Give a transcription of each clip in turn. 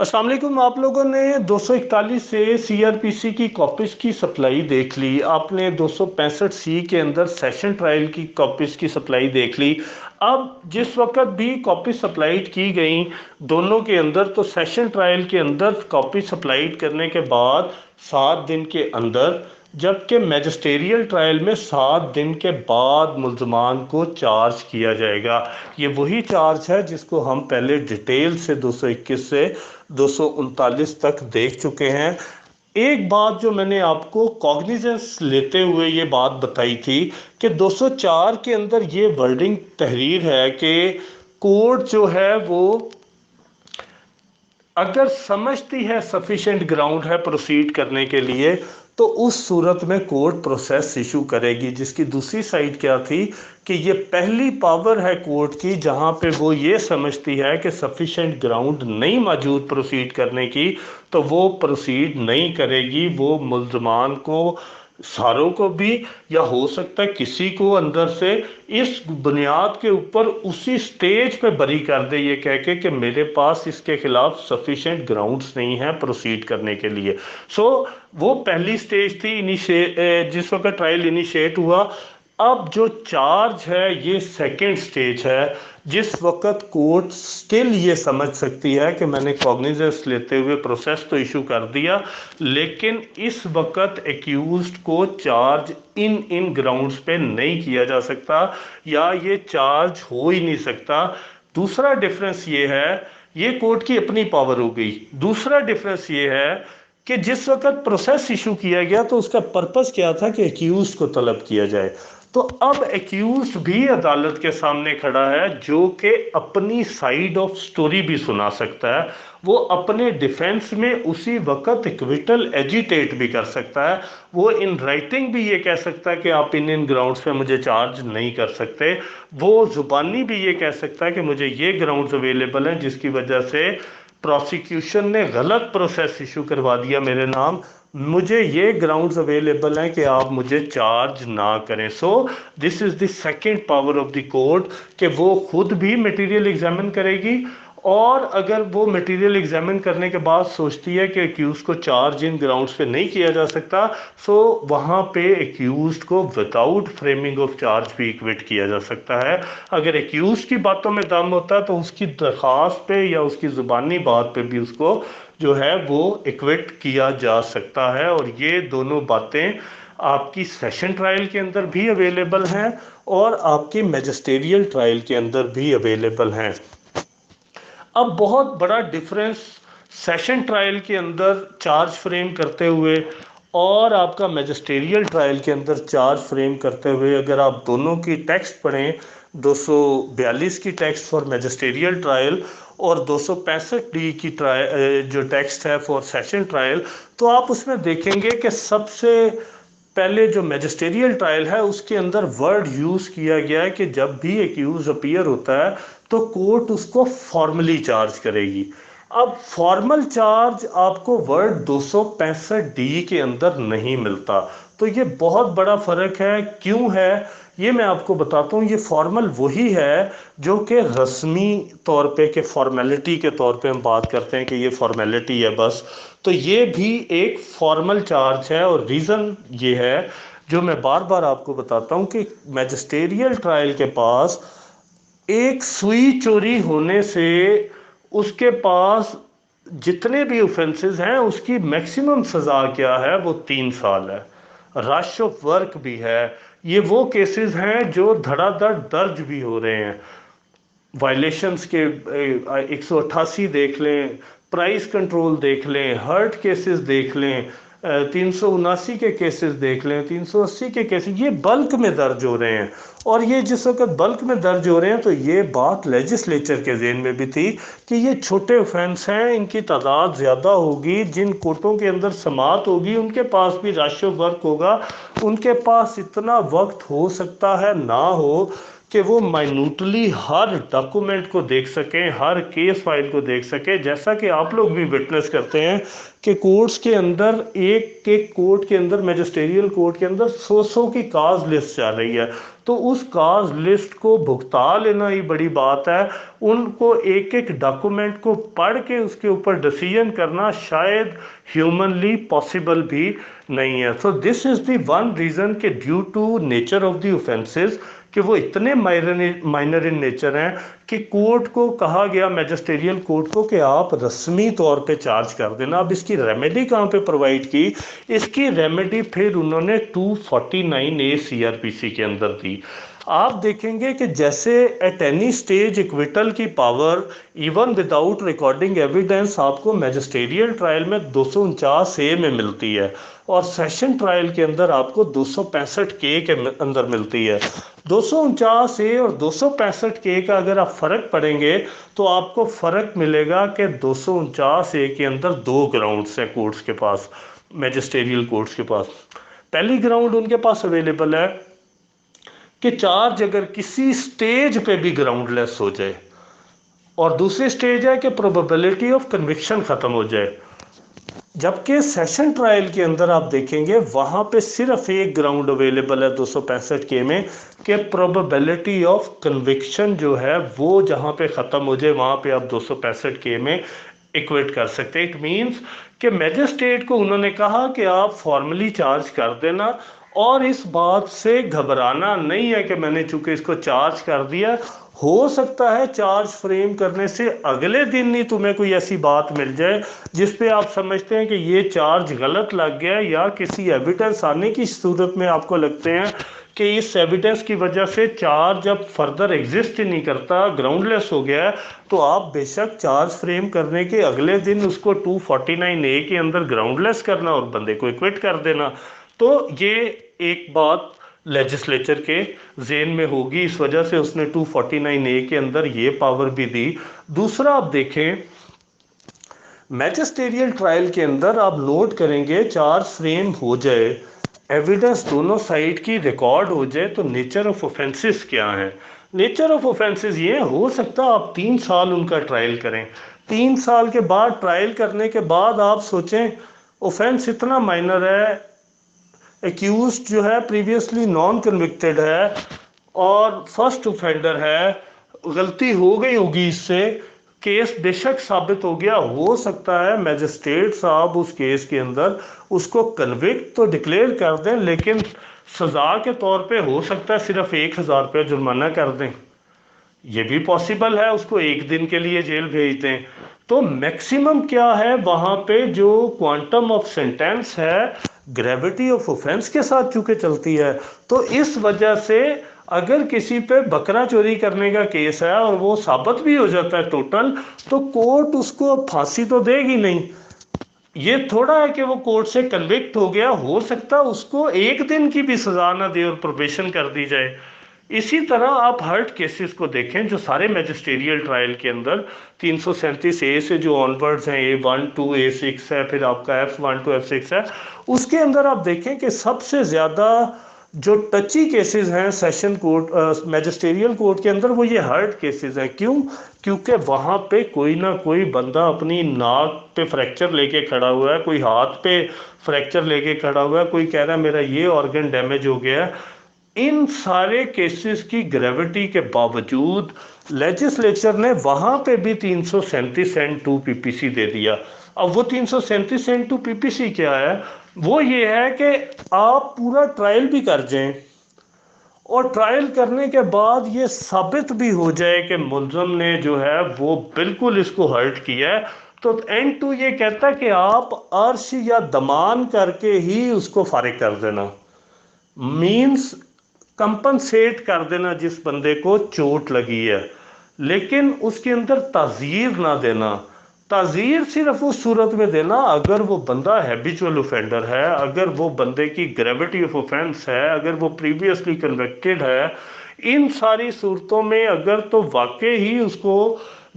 अस्सलाम वालेकुम। आप लोगों ने 241 से सीआरपीसी की कॉपीज़ की सप्लाई देख ली। आपने 265 सी के अंदर सेशन ट्रायल की कॉपीज़ की सप्लाई देख ली। अब जिस वक्त भी कॉपी सप्लाइड की गई दोनों के अंदर, तो सेशन ट्रायल के अंदर कॉपी सप्लाइड करने के बाद 7 दिन के अंदर, जबकि मैजिस्टेरियल ट्रायल में 7 दिन के बाद मुल्ज़मान को चार्ज किया जाएगा। ये वही चार्ज है जिसको हम पहले डिटेल से 221 से 239 तक देख चुके हैं। एक बात जो मैंने आपको कॉग्निजेंस लेते हुए ये बात बताई थी कि 204 के अंदर ये वर्डिंग तहरीर है कि कोर्ट जो है वो अगर समझती है सफिशिएंट ग्राउंड है प्रोसीड करने के लिए, तो उस सूरत में कोर्ट प्रोसेस इशू करेगी। जिसकी दूसरी साइड क्या थी कि ये पहली पावर है कोर्ट की जहां पे वो ये समझती है कि सफिशिएंट ग्राउंड नहीं मौजूद प्रोसीड करने की, तो वो प्रोसीड नहीं करेगी। वो मुल्ज़मान को, सारों को भी, या हो सकता है किसी को अंदर से, इस बुनियाद के ऊपर उसी स्टेज पे बरी कर दे, ये कह के कि मेरे पास इसके खिलाफ सफिशिएंट ग्राउंड्स नहीं है प्रोसीड करने के लिए। वो पहली स्टेज थी जिस वक्त ट्रायल इनिशिएट हुआ। अब जो चार्ज है ये सेकंड स्टेज है, जिस वक्त कोर्ट स्टिल ये समझ सकती है कि मैंने कॉग्निजेंस लेते हुए प्रोसेस तो इशू कर दिया, लेकिन इस वक्त एक्यूज्ड को चार्ज इन ग्राउंड्स पे नहीं किया जा सकता, या ये चार्ज हो ही नहीं सकता। दूसरा डिफरेंस ये है, ये कोर्ट की अपनी पावर हो गई। दूसरा डिफरेंस ये है कि जिस वक्त प्रोसेस इशू किया गया तो उसका पर्पस क्या था कि एक्यूज को तलब किया जाए। तो अब एक्यूज भी अदालत के सामने खड़ा है जो कि अपनी साइड ऑफ स्टोरी भी सुना सकता है। वो अपने डिफेंस में उसी वक्त इक्विटल एजिटेट भी कर सकता है। वो इन राइटिंग भी ये कह सकता है कि आप इन ग्राउंड्स पे मुझे चार्ज नहीं कर सकते। वो जुबानी भी ये कह सकता है कि मुझे ये ग्राउंड्स अवेलेबल हैं जिसकी वजह से प्रोसिक्यूशन ने गलत प्रोसेस इशू करवा दिया मेरे नाम। मुझे ये ग्राउंड्स अवेलेबल हैं कि आप मुझे चार्ज ना करें। So this is the second power of the court कि वो खुद भी मटेरियल एग्जामिन करेगी, और अगर वो मटेरियल एग्जामिन करने के बाद सोचती है कि एक्यूज को चार्ज इन ग्राउंड्स पे नहीं किया जा सकता, सो वहाँ पे एक्यूज को विदाउट फ्रेमिंग ऑफ चार्ज भी इक्विट किया जा सकता है। अगर एक्यूज की बातों में दम होता है तो उसकी दरख्वास्त पे या उसकी ज़ुबानी बात पे भी उसको जो है वो इक्विट किया जा सकता है। और ये दोनों बातें आपकी सेशन ट्रायल के अंदर भी अवेलेबल हैं और आपकी मैजिस्टेरियल ट्रायल के अंदर भी अवेलेबल हैं। अब बहुत बड़ा डिफरेंस सेशन ट्रायल के अंदर चार्ज फ्रेम करते हुए और आपका मैजिस्टेरियल ट्रायल के अंदर चार्ज फ्रेम करते हुए, अगर आप दोनों की टेक्स्ट पढ़ें, 242 की टेक्स्ट फॉर मैजिस्टेरियल ट्रायल और 265 डी की जो टेक्स्ट है फॉर सेशन ट्रायल, तो आप उसमें देखेंगे कि सबसे पहले जो मैजिस्टेरियल ट्रायल है उसके अंदर वर्ड यूज़ किया गया है कि जब भी एक्यूज अपीयर होता है तो कोर्ट उसको फॉर्मली चार्ज करेगी। अब फॉर्मल चार्ज आपको वर्ड 265 डी के अंदर नहीं मिलता। तो ये बहुत बड़ा फ़र्क है। क्यों है ये मैं आपको बताता हूँ। ये फॉर्मल वही है जो कि रस्मी तौर पे, के फॉर्मेलिटी के तौर पे हम बात करते हैं कि ये फॉर्मेलिटी है बस। तो ये भी एक फॉर्मल चार्ज है, और रीज़न ये है जो मैं बार बार आपको बताता हूँ कि मैजिस्टेरियल ट्रायल के पास एक सुई चोरी होने से उसके पास जितने भी ऑफेंसेस हैं उसकी मैक्सिमम सज़ा क्या है, वो 3 साल है। रश ऑफ वर्क भी है। ये वो केसेस हैं जो धड़ाधड़ दर्ज भी हो रहे हैं। वायलेशंस के 188 देख लें, प्राइस कंट्रोल देख लें, हर्ट केसेस देख लें, 379 के केसेस देख लें, 380 के केसेस, ये बल्क में दर्ज हो रहे हैं। और ये जिस वक्त बल्क में दर्ज हो रहे हैं तो ये बात लेजिस्लेचर के ज़हन में भी थी कि ये छोटे ऑफेंस हैं, इनकी तादाद ज़्यादा होगी, जिन कोर्टों के अंदर समात होगी उनके पास भी रश ऑफ वर्क होगा, उनके पास इतना वक्त हो सकता है ना हो कि वो माइन्यूटली हर डॉक्यूमेंट को देख सकें, हर केस फाइल को देख सकें। जैसा कि आप लोग भी विटनेस करते हैं कि कोर्ट्स के अंदर, एक कोर्ट के अंदर, मैजिस्टेरियल कोर्ट के अंदर 100 की काज लिस्ट चल रही है। तो उस काज लिस्ट को भुगता लेना ही बड़ी बात है। उनको एक एक डॉक्यूमेंट को पढ़ के उसके ऊपर डिसीजन करना शायद ह्यूमनली पॉसिबल भी नहीं है। So this is the one reason कि due to nature of the offences कि वो इतने माइनर इन नेचर हैं कि कोर्ट को कहा गया, मैजिस्ट्रियल कोर्ट को, कि आप रस्मी तौर पे चार्ज कर देना। अब इसकी रेमेडी कहाँ पे प्रोवाइड की? इसकी रेमेडी फिर उन्होंने 249A CRPC के अंदर दी। आप देखेंगे कि जैसे एट एनी स्टेज इक्विटल की power even without recording evidence आपको मैजिस्ट्रियल ट्रायल में 249A में मिलती है और सेशन ट्रायल के अंदर आपको 265K के अंदर मिलती है। 249A और 265K का अगर आप फ़र्क पढ़ेंगे तो आपको फ़र्क मिलेगा कि 249A के अंदर दो ग्राउंड्स हैं कोर्ट्स के पास, मैजिस्ट्रियल कोर्ट्स के पास। पहली ग्राउंड उनके पास अवेलेबल है कि चार्ज अगर किसी स्टेज पे भी ग्राउंडलेस हो जाए, और दूसरी स्टेज है कि प्रोबेबिलिटी ऑफ कन्विक्शन ख़त्म हो जाए। जबकि सेशन ट्रायल के अंदर आप देखेंगे वहाँ पे सिर्फ एक ग्राउंड अवेलेबल है 265K में कि प्रोबेबिलिटी ऑफ कन्विक्शन जो है वो जहाँ पे ख़त्म हो जाए वहाँ पे आप 265K में इक्वेट कर सकते हैं। इट मीन्स कि मैजिस्ट्रेट को उन्होंने कहा कि आप फॉर्मली चार्ज कर देना और इस बात से घबराना नहीं है कि मैंने चूंकि इसको चार्ज कर दिया, हो सकता है चार्ज फ्रेम करने से अगले दिन ही तुम्हें कोई ऐसी बात मिल जाए जिस पे आप समझते हैं कि ये चार्ज गलत लग गया, या किसी एविडेंस आने की सूरत में आपको लगते हैं कि इस एविडेंस की वजह से चार्ज अब फर्दर एग्जिस्ट ही नहीं करता, ग्राउंडलेस हो गया है, तो आप बेशक चार्ज फ्रेम करने के अगले दिन उसको 249A के अंदर ग्राउंडलेस करना और बंदे को इक्विट कर देना। तो ये एक बात लेजिस्लेचर के जेन में होगी, इस वजह से उसने 249A के अंदर ये पावर भी दी। दूसरा आप देखें मैजिस्ट्रियल ट्रायल के अंदर आप नोट करेंगे चार्ज फ्रेम हो जाए, एविडेंस दोनों साइड की रिकॉर्ड हो जाए, तो नेचर ऑफ ऑफेंसेस क्या है? नेचर ऑफ ऑफेंसेस ये हो सकता है आप 3 साल उनका ट्रायल करें, 3 साल के बाद ट्रायल करने के बाद आप सोचें ऑफेंस इतना माइनर है, एक्यूज जो है प्रीवियसली नॉन कन्विक्टेड है और फर्स्ट ऑफेंडर है, गलती हो गई होगी इससे, केस बेशक साबित हो गया, हो सकता है मैजिस्ट्रेट साहब उस केस के अंदर उसको कन्विक्ट तो डिक्लेयर कर दें, लेकिन सज़ा के तौर पे हो सकता है सिर्फ 1000 रुपये जुर्माना कर दें। ये भी पॉसिबल है, उसको एक दिन के लिए जेल भेज दें। तो मैक्सिमम क्या है वहाँ पे जो क्वांटम ऑफ सेंटेंस है ग्रेविटी ऑफ ऑफेंस के साथ चूंकि चलती है, तो इस वजह से अगर किसी पे बकरा चोरी करने का केस है और वो साबित भी हो जाता है टोटल, तो कोर्ट उसको फांसी तो देगी नहीं। ये थोड़ा है कि वो कोर्ट से कन्विक्ट हो गया, हो सकता है उसको एक दिन की भी सजा ना दे और प्रोबेशन कर दी जाए। इसी तरह आप हर्ट केसेस को देखें जो सारे मैजिस्ट्रियल ट्रायल के अंदर 337A से जो ऑनवर्ड्स हैं, A1 to A6 है, फिर आपका F1 to F6 है, उसके अंदर आप देखें कि सबसे ज़्यादा जो टची केसेस हैं सेशन कोर्ट मैजिस्ट्रियल कोर्ट के अंदर वो ये हर्ट केसेस हैं। क्यों? क्योंकि वहाँ पे कोई ना कोई बंदा अपनी नाक पे फ्रैक्चर लेके खड़ा हुआ है, कोई हाथ पे फ्रैक्चर लेके खड़ा हुआ है, कोई कह रहा है मेरा ये ऑर्गन डैमेज हो गया है। इन सारे केसेस की ग्रेविटी के बावजूद लेजिस्लेचर ने वहाँ पे भी 337 एंड 2 PPC दे दिया। अब वो 337 एंड 2 PPC क्या है? वो ये है कि आप पूरा ट्रायल भी कर जाएं और ट्रायल करने के बाद ये साबित भी हो जाए कि मुलज़म ने जो है वो बिल्कुल इसको हर्ट किया है, तो एंड 2 ये कहता है कि आप अर्श या दमान करके ही उसको फारिग कर देना, मीन्स कंपनसेट कर देना जिस बंदे को चोट लगी है, लेकिन उसके अंदर ताज़ीर ना देना। ताज़ीर सिर्फ उस सूरत में देना अगर वो बंदा हैबिचुअल ऑफेंडर है, अगर वो बंदे की ग्रेविटी ऑफ ऑफेंस है, अगर वो प्रीवियसली कन्विक्टेड है। इन सारी सूरतों में अगर तो वाकई ही उसको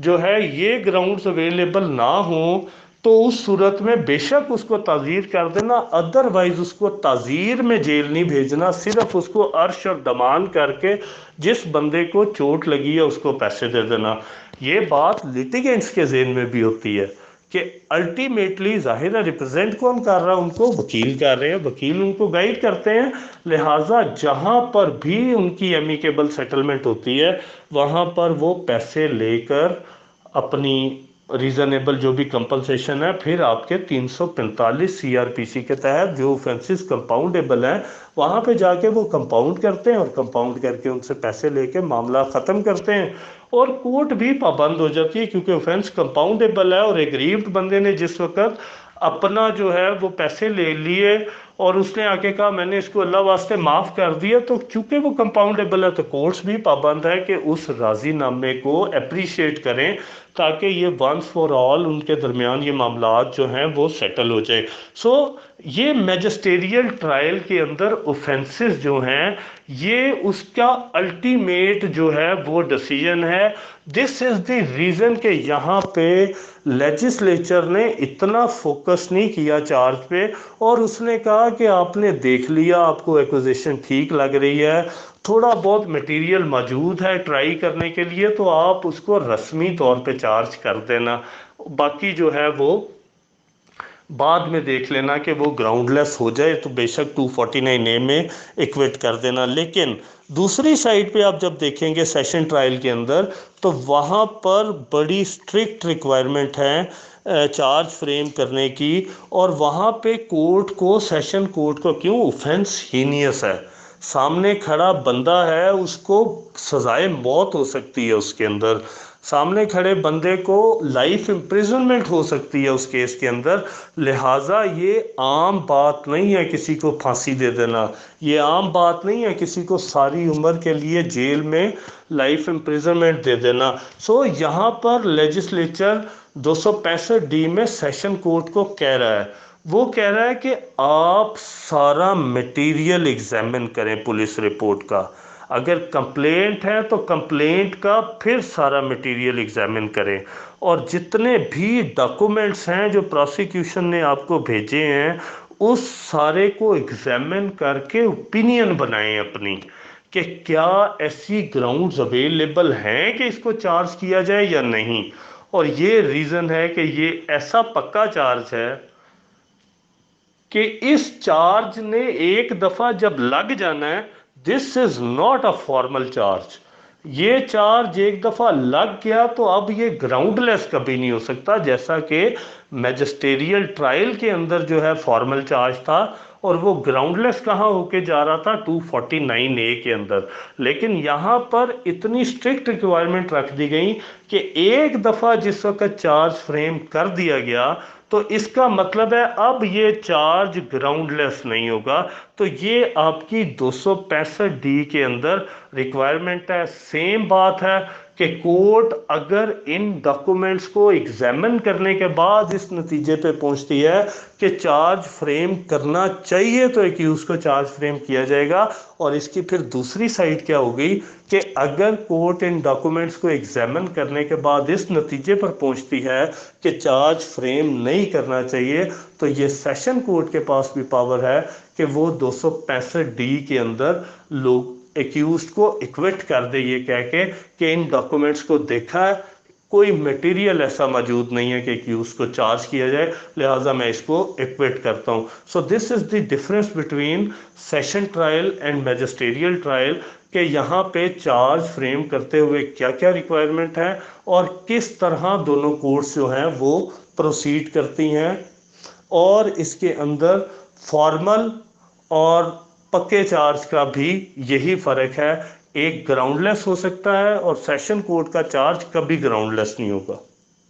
जो है ये ग्राउंड्स अवेलेबल ना हो तो उस सूरत में बेशक उसको ताज़ीर कर देना, अदरवाइज उसको ताज़ीर में जेल नहीं भेजना, सिर्फ उसको अर्श और दमान करके जिस बंदे को चोट लगी है उसको पैसे दे देना। ये बात लिटिगेंट्स के जेन में भी होती है कि अल्टीमेटली जाहिर है रिप्रेजेंट कौन कर रहा है, उनको वकील कर रहे हैं, वकील उनको गाइड करते हैं। लिहाजा जहां पर भी उनकी एमिकेबल सेटलमेंट होती है वहां पर वो पैसे लेकर अपनी रीजनेबल जो भी कंपनसेशन है, फिर आपके 345 सीआरपीसी के तहत जो ऑफेंसेस कंपाउंडेबल हैं वहां पे जाके वो कंपाउंड करते हैं और कंपाउंड करके उनसे पैसे लेके मामला ख़त्म करते हैं। और कोर्ट भी पाबंद हो जाती है क्योंकि ऑफेंस कंपाउंडेबल है और एग्रीव्ड बंदे ने जिस वक्त अपना जो है वो पैसे ले लिए और उसने आके कहा मैंने इसको अल्लाह वास्ते माफ़ कर दिया, तो चूंकि वो कंपाउंडेबल है तो कोर्ट्स भी पाबंद है कि उस राजी नामे को अप्रिशिएट करें ताकि ये वंस फॉर ऑल उनके दरमियान ये मामलात जो हैं वो सेटल हो जाए। सो ये मैजिस्टेरियल ट्रायल के अंदर ऑफेंसेस जो हैं ये उसका अल्टीमेट जो है वो डिसीजन है। दिस इज़ द रीज़न कि यहाँ पे लेजिस्लेचर ने इतना फोकस नहीं किया चार्ज पे और उसने कहा कि आपने देख लिया, आपको एक्विजिशन ठीक लग रही है, थोड़ा बहुत मटेरियल मौजूद है ट्राई करने के लिए, तो आप उसको रस्मी तौर पे चार्ज कर देना, बाकी जो है वो बाद में देख लेना कि वो ग्राउंडलेस हो जाए तो बेशक 249A में इक्विट कर देना। लेकिन दूसरी साइड पे आप जब देखेंगे सेशन ट्रायल के अंदर तो वहाँ पर बड़ी स्ट्रिक्ट रिक्वायरमेंट है चार्ज फ्रेम करने की, और वहाँ पे कोर्ट को, सेशन कोर्ट को, क्यों, ऑफेंस हीनियस है, सामने खड़ा बंदा है उसको सजाए मौत हो सकती है, उसके अंदर सामने खड़े बंदे को लाइफ इम्प्रिजनमेंट हो सकती है उस केस के अंदर। लिहाजा ये आम बात नहीं है किसी को फांसी दे देना, ये आम बात नहीं है किसी को सारी उम्र के लिए जेल में लाइफ इम्प्रिजनमेंट दे देना। सो यहाँ पर लेजिस्लेचर 265D में सेशन कोर्ट को कह रहा है, वो कह रहा है कि आप सारा मटेरियल एग्जामिन करें पुलिस रिपोर्ट का, अगर कंप्लेंट है तो कंप्लेंट का फिर सारा मटेरियल एग्जामिन करें, और जितने भी डॉक्यूमेंट्स हैं जो प्रोसिक्यूशन ने आपको भेजे हैं उस सारे को एग्जामिन करके ओपिनियन बनाएं अपनी कि क्या ऐसी ग्राउंड्स अवेलेबल हैं कि इसको चार्ज किया जाए या नहीं। और ये रीज़न है कि ये ऐसा पक्का चार्ज है कि इस चार्ज ने एक दफ़ा जब लग जाना है, this is not a formal charge, ये चार्ज एक दफ़ा लग गया तो अब ये ग्राउंडलेस कभी नहीं हो सकता, जैसा कि मैजिस्टेरियल ट्रायल के अंदर जो है फॉर्मल चार्ज था और वो ग्राउंडलेस कहाँ होके जा रहा था, 249A के अंदर। लेकिन यहाँ पर इतनी स्ट्रिक्ट रिक्वायरमेंट रख दी गई कि एक दफ़ा जिस वक्त चार्ज फ्रेम कर दिया गया तो इसका मतलब है अब ये चार्ज ग्राउंडलेस नहीं होगा। तो ये आपकी 265D के अंदर रिक्वायरमेंट है। सेम बात है कि कोर्ट अगर इन डॉक्यूमेंट्स को एग्जामिन करने के बाद इस नतीजे पे पहुंचती है कि चार्ज फ्रेम करना चाहिए तो एक्यूज को चार्ज फ्रेम किया जाएगा। और इसकी फिर दूसरी साइड क्या होगी कि अगर कोर्ट इन डॉक्यूमेंट्स को एग्जामिन करने के बाद इस नतीजे पर पहुंचती है कि चार्ज फ्रेम नहीं करना चाहिए, तो ये सेशन कोर्ट के पास भी पावर है कि वो 265D के अंदर लोग एक्यूज को इक्विट कर दे, ये कह के कि इन डॉक्यूमेंट्स को देखा है, कोई मटेरियल ऐसा मौजूद नहीं है कि एक्यूज को चार्ज किया जाए, लिहाजा मैं इसको इक्विट करता हूँ। So this is the difference between session trial and magisterial trial कि यहाँ पे चार्ज फ्रेम करते हुए क्या क्या रिक्वायरमेंट है और किस तरह दोनों कोर्ट्स जो हैं वो प्रोसीड करती हैं। और इसके अंदर फॉर्मल और पक्के चार्ज का भी यही फ़र्क है, एक ग्राउंडलेस हो सकता है और सेशन कोर्ट का चार्ज कभी ग्राउंडलेस नहीं होगा।